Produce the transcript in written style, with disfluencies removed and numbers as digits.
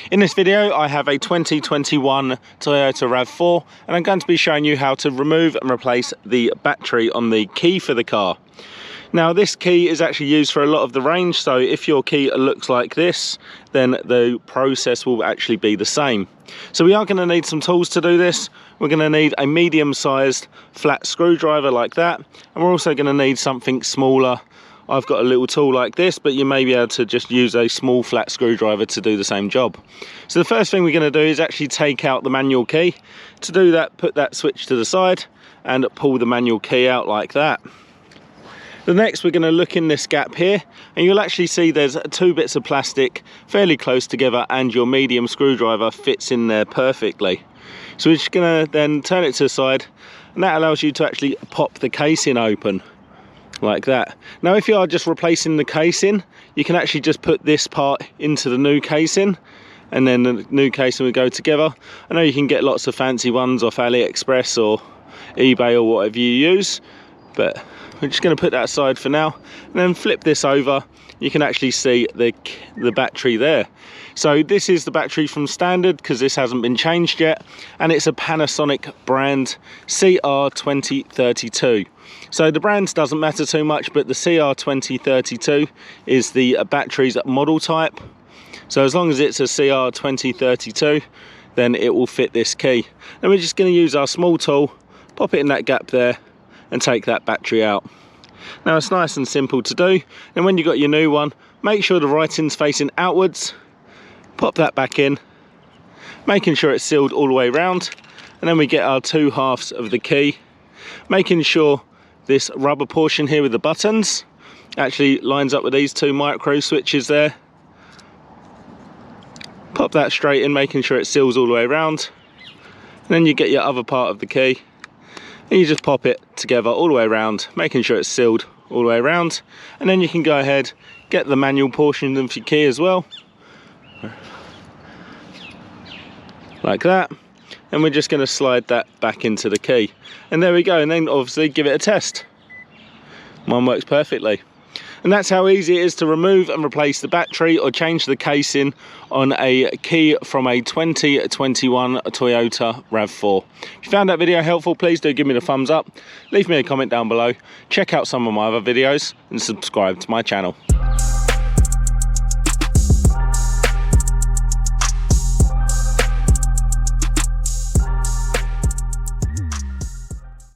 In this video I have a 2021 Toyota RAV4 and I'm going to be showing you how to remove and replace the battery on the key for the car. Now this key is actually used for a lot of the range, so if your key looks like this then the process will actually be the same. So we are going to need some tools to do this. We're going to need a medium-sized flat screwdriver like that, and we're also going to need something smaller. I've got a little tool like this, but you may be able to just use a small flat screwdriver to do the same job. So the first thing we're going to do is actually take out the manual key. To do that, put that switch to the side and pull the manual key out like that. The next, we're going to look in this gap here, and you'll actually see there's two bits of plastic fairly close together and your medium screwdriver fits in there perfectly. So we're just going to then turn it to the side, and that allows you to actually pop the casing open like that. Now if you are just replacing the casing, you can actually just put this part into the new casing and then the new casing will go together. I know you can get lots of fancy ones off AliExpress or eBay or whatever you use, but we're just going to put that aside for now and then flip this over. You can actually see the battery there. So this is the battery from standard because this hasn't been changed yet, and it's a Panasonic brand CR2032. So the brand doesn't matter too much, but the CR2032 is the battery's model type. So as long as it's a CR2032, then it will fit this key. And we're just going to use our small tool, pop it in that gap there and take that battery out. Now it's nice and simple to do, and when you've got your new one, make sure the writing's facing outwards, pop that back in, making sure it's sealed all the way around, and then we get our two halves of the key, making sure this rubber portion here with the buttons actually lines up with these two micro switches there. Pop that straight in, making sure it seals all the way around, and then you get your other part of the key and you just pop it together all the way around, making sure it's sealed all the way around, and then you can go ahead, get the manual portion of your key as well, like that, and we're just going to slide that back into the key, and there we go. And then obviously give it a test. Mine works perfectly. And that's how easy it is to remove and replace the battery or change the casing on a key from a 2021 Toyota RAV4. If you found that video helpful, please do give me the thumbs up, leave me a comment down below, check out some of my other videos and subscribe to my channel.